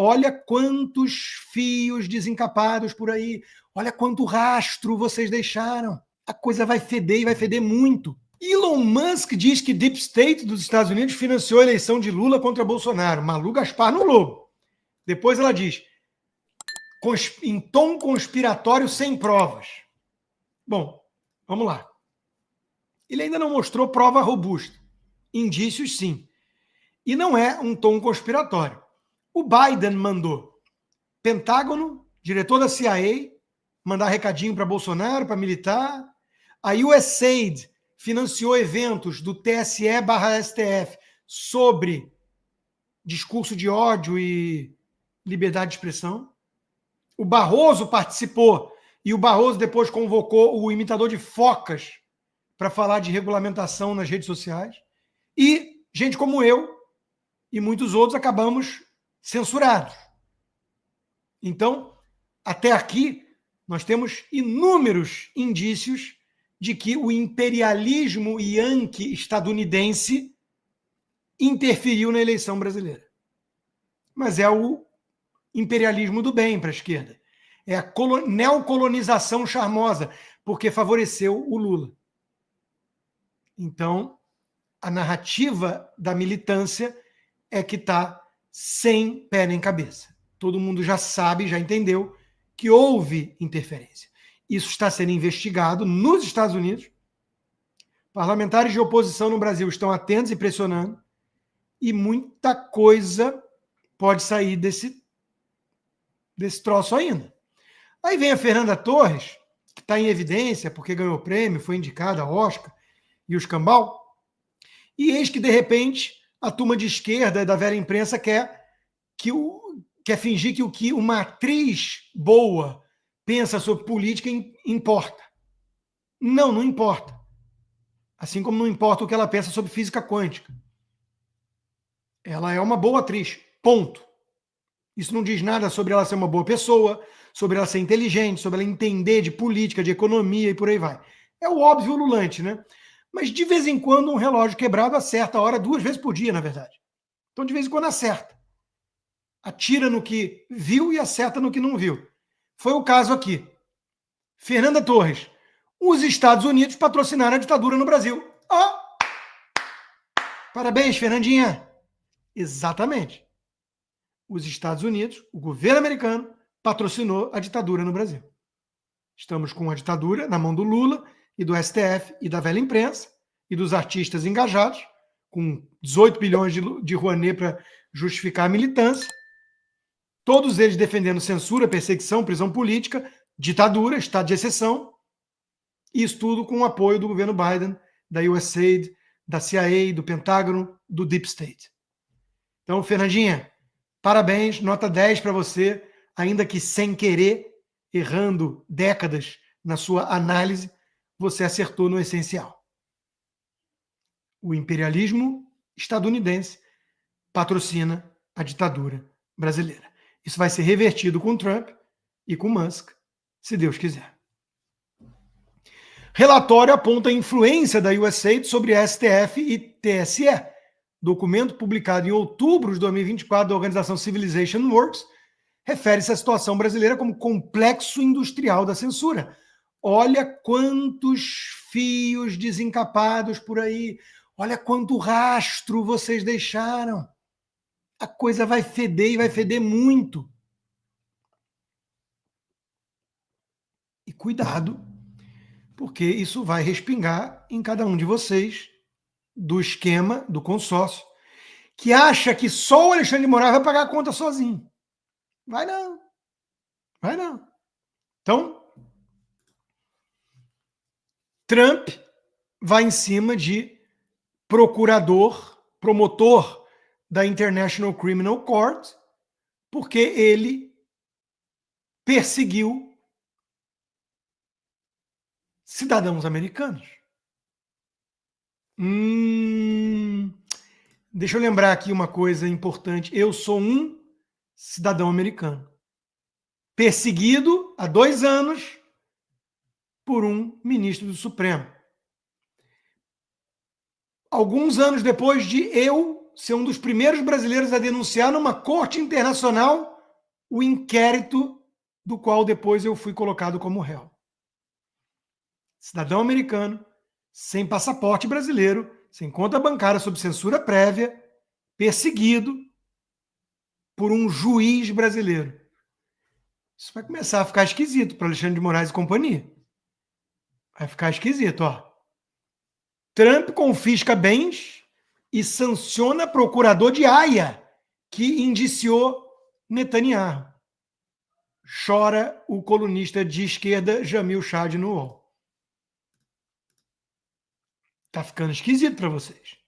olha quantos fios desencapados por aí, olha quanto rastro vocês deixaram. A coisa vai feder e vai feder muito. Elon Musk diz que Deep State dos Estados Unidos financiou a eleição de Lula contra Bolsonaro. Malu Gaspar no Lobo. Depois ela diz, em tom conspiratório sem provas. Bom, vamos lá. Ele ainda não mostrou prova robusta. Indícios, sim. E não é um tom conspiratório. O Biden mandou Pentágono, diretor da CIA, mandar recadinho para Bolsonaro, para militar. A USAID financiou eventos do TSE/STF sobre discurso de ódio e liberdade de expressão. O Barroso participou e o Barroso depois convocou o imitador de focas para falar de regulamentação nas redes sociais. E gente como eu e muitos outros acabamos censurados. Então, até aqui, nós temos inúmeros indícios de que o imperialismo yankee estadunidense interferiu na eleição brasileira. Mas é o imperialismo do bem para a esquerda. É a neocolonização charmosa, porque favoreceu o Lula. Então, a narrativa da militância é que está sem pé nem cabeça. Todo mundo já sabe, já entendeu que houve interferência. Isso está sendo investigado nos Estados Unidos. Parlamentares de oposição no Brasil estão atentos e pressionando. E muita coisa pode sair desse troço ainda. Aí vem a Fernanda Torres, que está em evidência porque ganhou o prêmio, foi indicada a Oscar e o escambau. E eis que, de repente, a turma de esquerda da velha imprensa quer fingir que o que uma atriz boa pensa sobre política importa. Não, não importa. Assim como não importa o que ela pensa sobre física quântica. Ela é uma boa atriz, ponto. Isso não diz nada sobre ela ser uma boa pessoa, sobre ela ser inteligente, sobre ela entender de política, de economia e por aí vai. É o óbvio ululante, né? Mas de vez em quando um relógio quebrado acerta a hora 2 vezes por dia, na verdade. Então de vez em quando acerta. Atira no que viu e acerta no que não viu. Foi o caso aqui. Fernanda Torres. Os Estados Unidos patrocinaram a ditadura no Brasil. Oh! Parabéns, Fernandinha. Exatamente. Os Estados Unidos, o governo americano, patrocinou a ditadura no Brasil. Estamos com a ditadura na mão do Lula e do STF e da velha imprensa e dos artistas engajados, com 18 bilhões de Rouanet para justificar a militância. Todos eles defendendo censura, perseguição, prisão política, ditadura, estado de exceção. E isso tudo com o apoio do governo Biden, da USAID, da CIA, do Pentágono, do Deep State. Então, Fernandinha, parabéns, nota 10 para você, ainda que sem querer, errando décadas na sua análise, você acertou no essencial. O imperialismo estadunidense patrocina a ditadura brasileira. Isso vai ser revertido com Trump e com Musk, se Deus quiser. Relatório aponta a influência da USAID sobre STF e TSE. Documento publicado em outubro de 2024 da organização Civilization Works refere-se à situação brasileira como complexo industrial da censura. Olha quantos fios desencapados por aí, olha quanto rastro vocês deixaram. A coisa vai feder e vai feder muito. E cuidado, porque isso vai respingar em cada um de vocês do esquema, do consórcio, que acha que só o Alexandre de Moraes vai pagar a conta sozinho. Vai não. Vai não. Então, Trump vai em cima de promotor da International Criminal Court, porque ele perseguiu cidadãos americanos. Deixa eu lembrar aqui uma coisa importante. Eu sou um cidadão americano, perseguido há 2 anos por um ministro do Supremo. Alguns anos depois de eu ser um dos primeiros brasileiros a denunciar numa corte internacional o inquérito do qual depois eu fui colocado como réu. Cidadão americano, sem passaporte brasileiro, sem conta bancária sob censura prévia, perseguido por um juiz brasileiro. Isso vai começar a ficar esquisito para Alexandre de Moraes e companhia. Vai ficar esquisito, ó. Trump confisca bens e sanciona procurador de Haia, que indiciou Netanyahu. Chora o colunista de esquerda Jamil Chad no UOL. Tá ficando esquisito para vocês.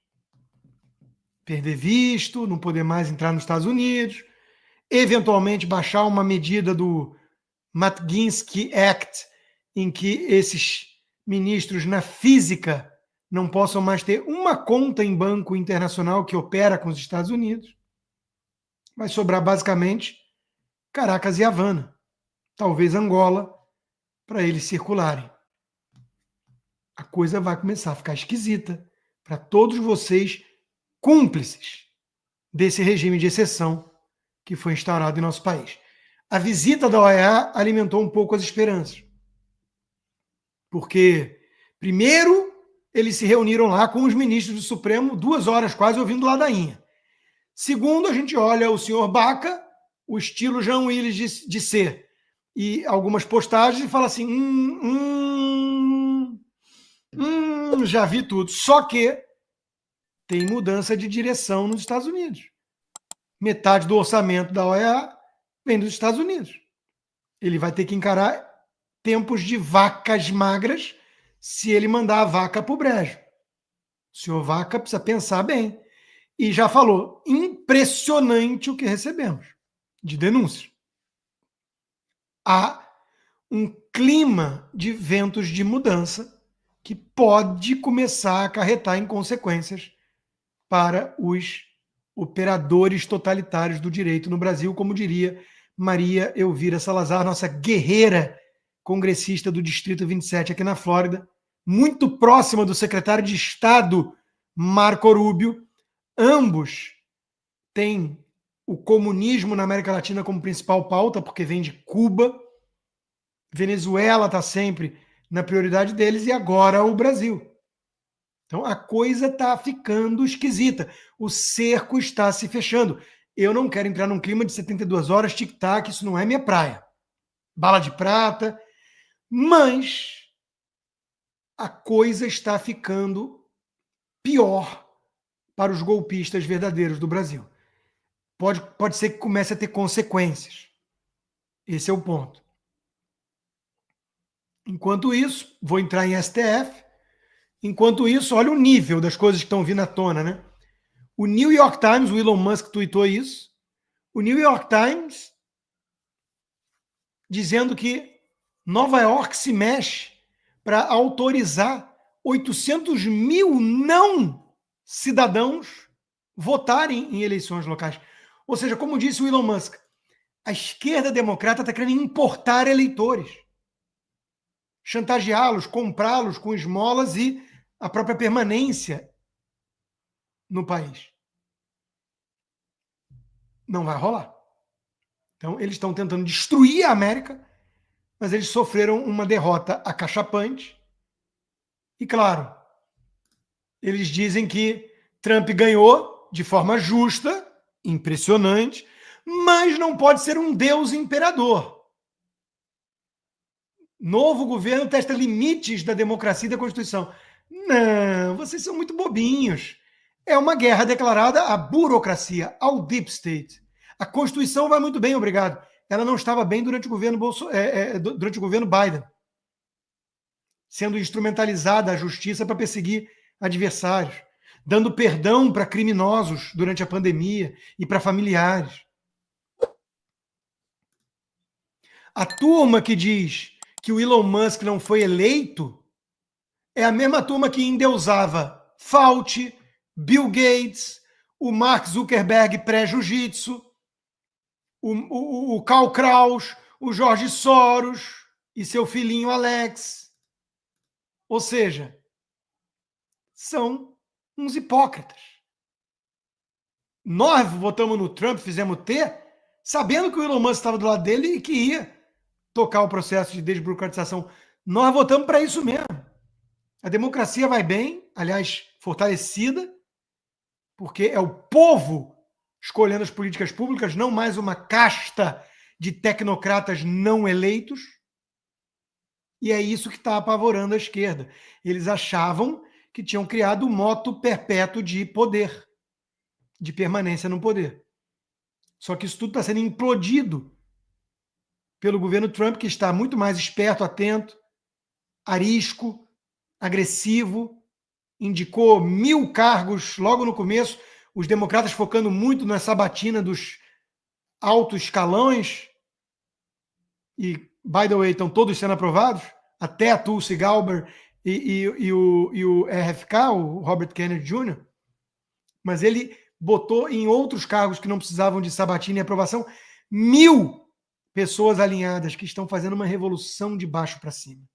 Perder visto, não poder mais entrar nos Estados Unidos, eventualmente baixar uma medida do Magnitsky Act, em que esses ministros na física não possam mais ter uma conta em banco internacional que opera com os Estados Unidos. Vai sobrar basicamente Caracas e Havana, talvez Angola, para eles circularem. A coisa vai começar a ficar esquisita para todos vocês cúmplices desse regime de exceção que foi instaurado em nosso país. A visita da OEA alimentou um pouco as esperanças. Porque, primeiro, eles se reuniram lá com os ministros do Supremo, 2 horas quase ouvindo ladainha. Segundo, a gente olha o senhor Baca, o estilo Jean Willis de ser, e algumas postagens e fala assim, já vi tudo. Só que tem mudança de direção nos Estados Unidos. Metade do orçamento da OEA vem dos Estados Unidos. Ele vai ter que encarar tempos de vacas magras se ele mandar a vaca para o brejo. O senhor Vaca precisa pensar bem. E já falou, impressionante o que recebemos de denúncias. Há um clima de ventos de mudança que pode começar a acarretar em consequências para os operadores totalitários do direito no Brasil, como diria Maria Elvira Salazar, nossa guerreira congressista do Distrito 27 aqui na Flórida, muito próxima do secretário de Estado Marco Rubio. Ambos têm o comunismo na América Latina como principal pauta, porque vem de Cuba. Venezuela está sempre na prioridade deles e agora o Brasil. Então a coisa está ficando esquisita. O cerco está se fechando. Eu não quero entrar num clima de 72 horas, tic-tac, isso não é minha praia. Bala de prata. Mas a coisa está ficando pior para os golpistas verdadeiros do Brasil. Pode ser que comece a ter consequências. Esse é o ponto. Enquanto isso, vou entrar em STF. Enquanto isso, olha o nível das coisas que estão vindo à tona, né? O New York Times, o Elon Musk tweetou isso. O New York Times dizendo que Nova York se mexe para autorizar 800 mil não cidadãos votarem em eleições locais. Ou seja, como disse o Elon Musk, a esquerda democrata está querendo importar eleitores, chantageá-los, comprá-los com esmolas e a própria permanência no país. Não vai rolar. Então, eles estão tentando destruir a América, mas eles sofreram uma derrota acachapante. E, claro, eles dizem que Trump ganhou de forma justa, impressionante, mas não pode ser um deus imperador. Novo governo testa limites da democracia e da Constituição. Não, vocês são muito bobinhos. É uma guerra declarada à burocracia, ao deep state. A Constituição vai muito bem, obrigado. Ela não estava bem durante o governo, durante o governo Biden, sendo instrumentalizada a justiça para perseguir adversários, dando perdão para criminosos durante a pandemia e para familiares. A turma que diz que o Elon Musk não foi eleito é a mesma turma que endeusava Fauci, Bill Gates, o Mark Zuckerberg pré-jiu-jitsu, o Karl Kraus, o Jorge Soros e seu filhinho Alex. Ou seja, são uns hipócritas. Nós votamos no Trump, fizemos T, sabendo que o Elon Musk estava do lado dele e que ia tocar o processo de desburocratização. Nós votamos para isso mesmo. A democracia vai bem, aliás, fortalecida, porque é o povo escolhendo as políticas públicas, não mais uma casta de tecnocratas não eleitos. E é isso que está apavorando a esquerda. Eles achavam que tinham criado o moto perpétuo de poder, de permanência no poder. Só que isso tudo está sendo implodido pelo governo Trump, que está muito mais esperto, atento, arisco, agressivo, indicou 1000 cargos logo no começo, os democratas focando muito na sabatina dos altos escalões, e, by the way, estão todos sendo aprovados, até a Tulsi Gabbard e o RFK, o Robert Kennedy Jr., mas ele botou em outros cargos que não precisavam de sabatina e aprovação 1000 pessoas alinhadas que estão fazendo uma revolução de baixo para cima.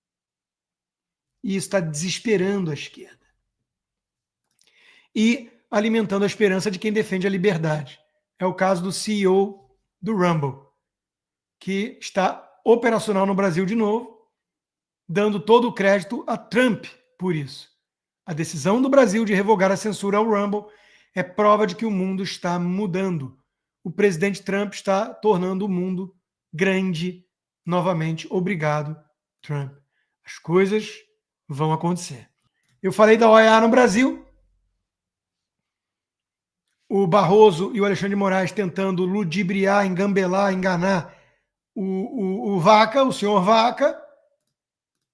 E isso está desesperando a esquerda. E alimentando a esperança de quem defende a liberdade. É o caso do CEO do Rumble, que está operacional no Brasil de novo, dando todo o crédito a Trump por isso. A decisão do Brasil de revogar a censura ao Rumble é prova de que o mundo está mudando. O presidente Trump está tornando o mundo grande novamente. Obrigado, Trump. As coisas vão acontecer. Eu falei da OEA no Brasil. O Barroso e o Alexandre de Moraes tentando ludibriar, engambelar, enganar o Vaca, o senhor Vaca,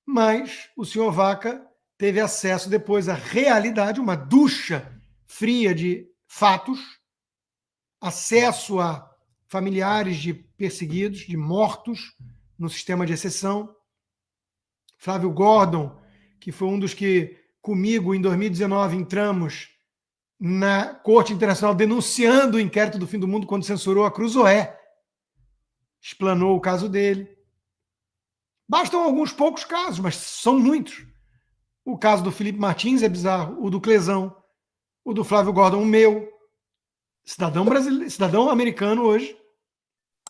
mas o senhor Vaca teve acesso depois à realidade, uma ducha fria de fatos, acesso a familiares de perseguidos, de mortos no sistema de exceção. Flávio Gordon, que foi um dos que comigo em 2019 entramos na Corte Internacional denunciando o inquérito do fim do mundo quando censurou a Cruzoé, explanou o caso dele. Bastam alguns poucos casos, mas são muitos. O caso do Felipe Martins é bizarro, o do Clesão, o do Flávio Gordon, o meu. Cidadão brasileiro, cidadão americano hoje,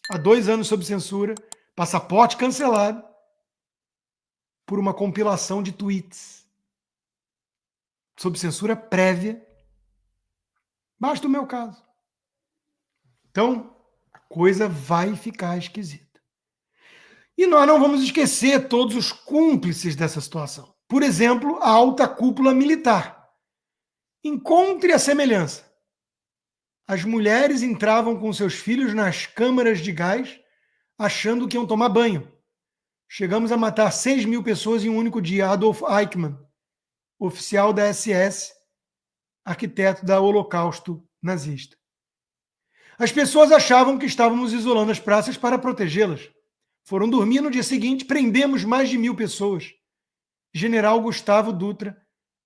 há 2 anos sob censura, passaporte cancelado por uma compilação de tweets sob censura prévia. Basta o meu caso. Então, a coisa vai ficar esquisita. E nós não vamos esquecer todos os cúmplices dessa situação. Por exemplo, a alta cúpula militar. Encontre a semelhança. As mulheres entravam com seus filhos nas câmaras de gás achando que iam tomar banho. Chegamos a matar 6.000 pessoas em um único dia. Adolf Eichmann, oficial da SS, arquiteto da Holocausto nazista. As pessoas achavam que estávamos isolando as praças para protegê-las. Foram dormir no dia seguinte, prendemos mais de 1.000 pessoas. General Gustavo Dutra,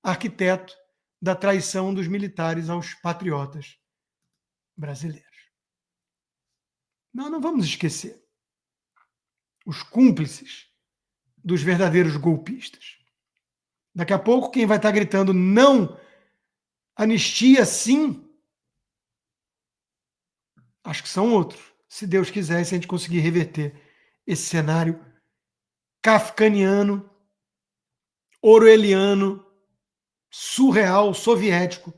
arquiteto da traição dos militares aos patriotas brasileiros. Nós não vamos esquecer os cúmplices dos verdadeiros golpistas. Daqui a pouco, quem vai estar gritando não, anistia sim, acho que são outros. Se Deus quiser, se a gente conseguir reverter esse cenário kafkaniano, orwelliano, surreal, soviético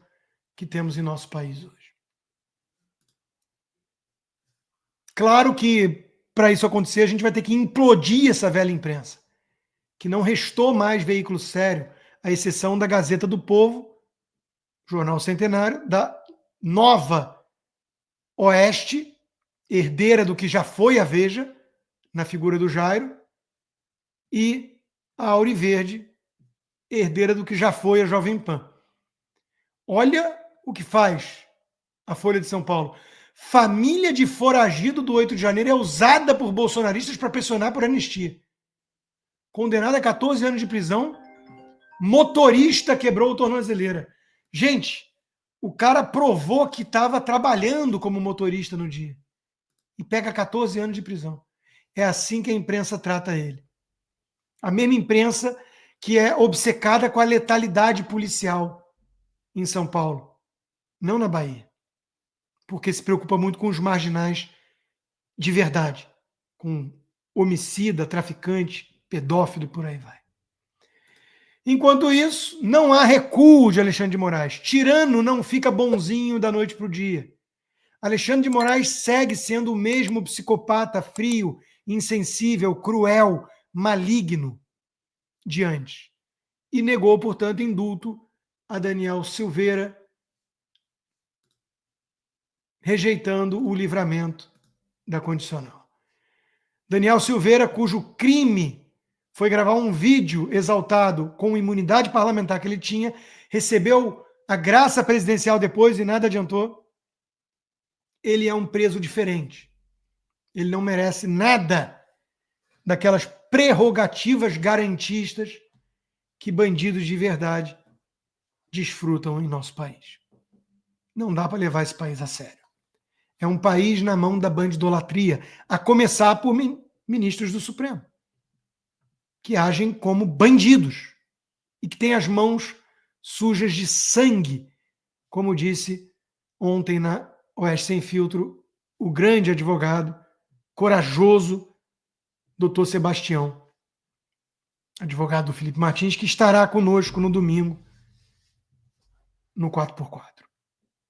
que temos em nosso país hoje. Claro que, para isso acontecer, a gente vai ter que implodir essa velha imprensa, que não restou mais veículo sério, à exceção da Gazeta do Povo, jornal centenário, da Nova Oeste, herdeira do que já foi a Veja, na figura do Jairo, e a Auriverde, herdeira do que já foi a Jovem Pan. Olha o que faz a Folha de São Paulo. Família de foragido do 8 de janeiro é usada por bolsonaristas para pressionar por anistia. Condenado a 14 anos de prisão, motorista quebrou tornozeleira. Gente, o cara provou que estava trabalhando como motorista no dia e pega 14 anos de prisão. É assim que a imprensa trata ele. A mesma imprensa que é obcecada com a letalidade policial em São Paulo, não na Bahia. porque se preocupa muito com os marginais de verdade, com homicida, traficante, pedófilo e por aí vai. Enquanto isso, não há recuo de Alexandre de Moraes. Tirano não fica bonzinho da noite para o dia. Alexandre de Moraes segue sendo o mesmo psicopata frio, insensível, cruel, maligno de antes. E negou, portanto, indulto a Daniel Silveira, rejeitando o livramento da condicional. Daniel Silveira, cujo crime foi gravar um vídeo exaltado com a imunidade parlamentar que ele tinha, recebeu a graça presidencial depois e nada adiantou. Ele é um preso diferente. Ele não merece nada daquelas prerrogativas garantistas que bandidos de verdade desfrutam em nosso país. Não dá para levar esse país a sério. É um país na mão da bandidolatria, a começar por ministros do Supremo, que agem como bandidos e que têm as mãos sujas de sangue, como disse ontem na Oeste Sem Filtro o grande advogado, corajoso, doutor Sebastião, advogado do Felipe Martins, que estará conosco no domingo no 4x4.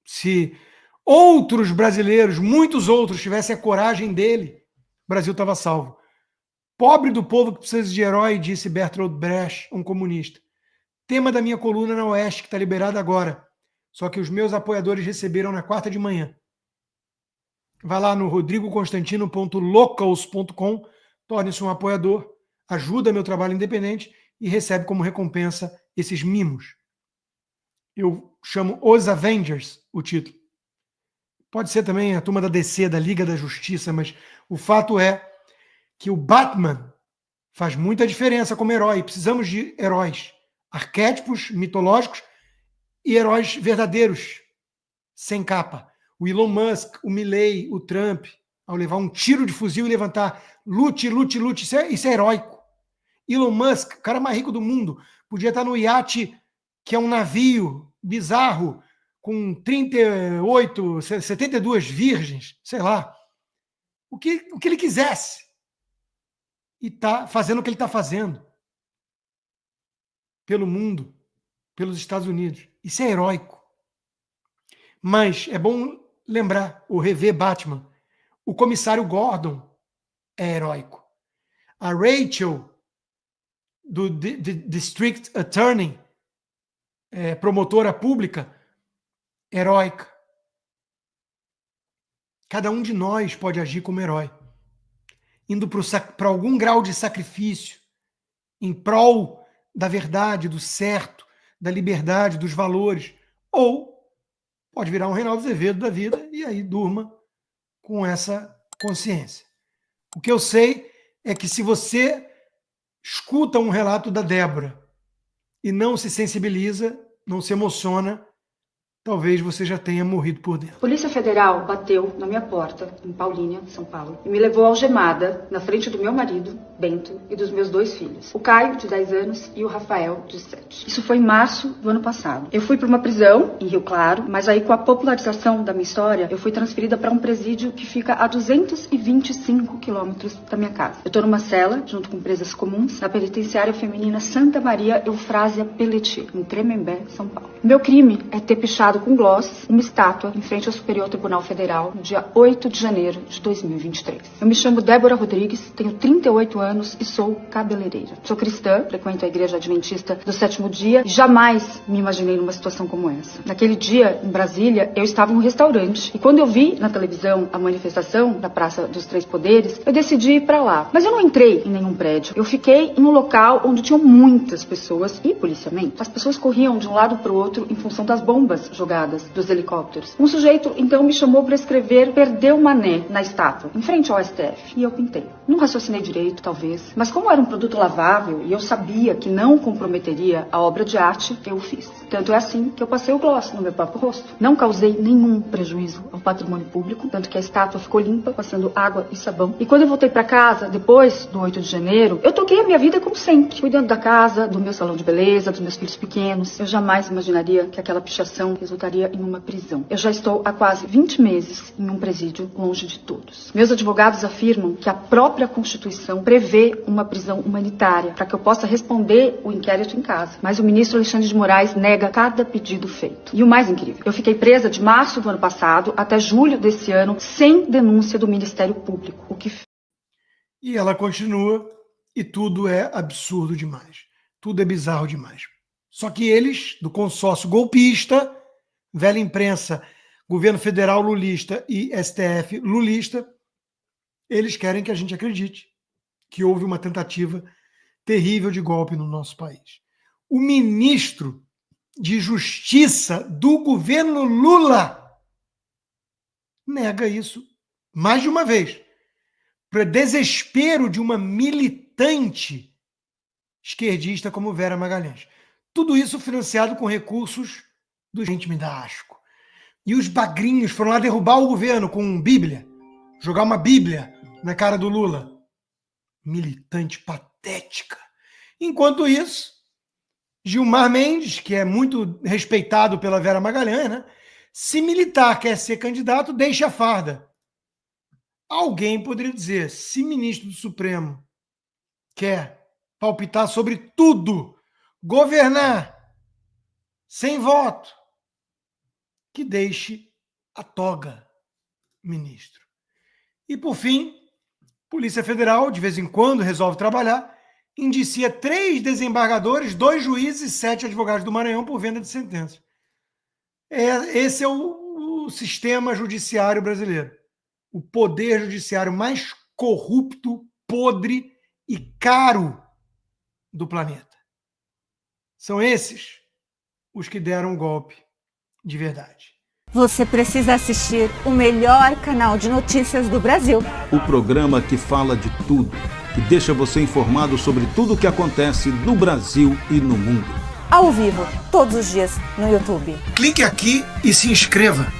Se outros brasileiros, muitos outros, tivessem a coragem dele, o Brasil estava salvo. Pobre do povo que precisa de herói, disse Bertolt Brecht, um comunista. Tema da minha coluna na Oeste, que está liberada agora. Só que os meus apoiadores receberam na quarta de manhã. Vai lá no rodrigoconstantino.locals.com, torne-se um apoiador, ajuda meu trabalho independente e recebe como recompensa esses mimos. Eu chamo Os Avengers, o título. Pode ser também a turma da DC, da Liga da Justiça, mas o fato é que o Batman faz muita diferença como herói. Precisamos de heróis, arquétipos mitológicos e heróis verdadeiros, sem capa. O Elon Musk, o Milley, o Trump, ao levar um tiro de fuzil e levantar lute, lute, lute, isso é heróico. Elon Musk, o cara mais rico do mundo, podia estar no iate, que é um navio bizarro, com 38, 72 virgens, sei lá, o que ele quisesse. E está fazendo o que ele está fazendo. Pelo mundo, pelos Estados Unidos. Isso é heróico. Mas é bom lembrar, ou rever Batman. O comissário Gordon é heróico. A Rachel, do District Attorney, promotora pública, heróica. Cada um de nós pode agir como herói, indo para algum grau de sacrifício em prol da verdade, do certo, da liberdade, dos valores, ou pode virar um Reinaldo Azevedo da vida e aí durma com essa consciência. O que eu sei é que se você escuta um relato da Débora e não se sensibiliza, não se emociona, talvez você já tenha morrido por dentro. Polícia Federal bateu na minha porta, em Paulínia, São Paulo, e me levou algemada na frente do meu marido, Bento, e dos meus 2 filhos, o Caio, de 10 anos, e o Rafael, de 7. Isso foi em março do ano passado. Eu fui para uma prisão, em Rio Claro, mas aí com a popularização da minha história, eu fui transferida para um presídio que fica a 225 quilômetros da minha casa. Eu estou numa cela, junto com presas comuns, na penitenciária feminina Santa Maria Eufrásia Pelletier, em Tremembé, São Paulo. Meu crime é ter pichado com gloss uma estátua em frente ao Superior Tribunal Federal no dia 8 de janeiro de 2023. Eu me chamo Débora Rodrigues, tenho 38 anos e sou cabeleireira. Sou cristã, frequento a Igreja Adventista do Sétimo Dia e jamais me imaginei numa situação como essa. Naquele dia, em Brasília, eu estava em um restaurante e quando eu vi na televisão a manifestação da Praça dos Três Poderes, eu decidi ir para lá. Mas eu não entrei em nenhum prédio. Eu fiquei em um local onde tinham muitas pessoas e policiamento. As pessoas corriam de um lado para o outro em função das bombas jogadas dos helicópteros. Um sujeito, então, me chamou para escrever Perdeu Mané na estátua, em frente ao STF. E eu pintei. Não raciocinei direito, talvez. Mas como era um produto lavável e eu sabia que não comprometeria a obra de arte, eu o fiz. Tanto é assim que eu passei o gloss no meu próprio rosto. Não causei nenhum prejuízo ao patrimônio público, tanto que a estátua ficou limpa, passando água e sabão. E quando eu voltei para casa, depois do 8 de janeiro, eu toquei a minha vida como sempre, cuidando da casa, do meu salão de beleza, dos meus filhos pequenos. Eu jamais imaginaria que aquela pichação resultaria em uma prisão. Eu já estou há quase 20 meses em um presídio longe de todos. Meus advogados afirmam que a própria Constituição prevê uma prisão humanitária para que eu possa responder o inquérito em casa. Mas o ministro Alexandre de Moraes nega cada pedido feito. E o mais incrível, eu fiquei presa de março do ano passado até julho desse ano sem denúncia do Ministério Público. E ela continua, e tudo é absurdo demais. Tudo é bizarro demais. Só que eles, do consórcio golpista, velha imprensa, governo federal lulista e STF lulista, eles querem que a gente acredite que houve uma tentativa terrível de golpe no nosso país. O ministro de Justiça do governo Lula nega isso mais de uma vez, para desespero de uma militante esquerdista como Vera Magalhães. Tudo isso financiado com recursos do Gente Me Dá Asco. E os bagrinhos foram lá derrubar o governo com Bíblia, jogar uma Bíblia na cara do Lula. Militante patética. Enquanto isso, Gilmar Mendes, que é muito respeitado pela Vera Magalhães, né? Se militar quer ser candidato, deixa a farda. Alguém poderia dizer, se ministro do Supremo quer palpitar sobre tudo, governar sem voto, que deixe a toga, ministro. E, por fim, Polícia Federal, de vez em quando, resolve trabalhar, indicia 3 desembargadores, 2 juízes e 7 advogados do Maranhão por venda de sentença. Esse é o sistema judiciário brasileiro. O poder judiciário mais corrupto, podre e caro do planeta. São esses os que deram um golpe de verdade. Você precisa assistir o melhor canal de notícias do Brasil. O programa que fala de tudo, que deixa você informado sobre tudo o que acontece no Brasil e no mundo. Ao vivo, todos os dias, no YouTube. Clique aqui e se inscreva.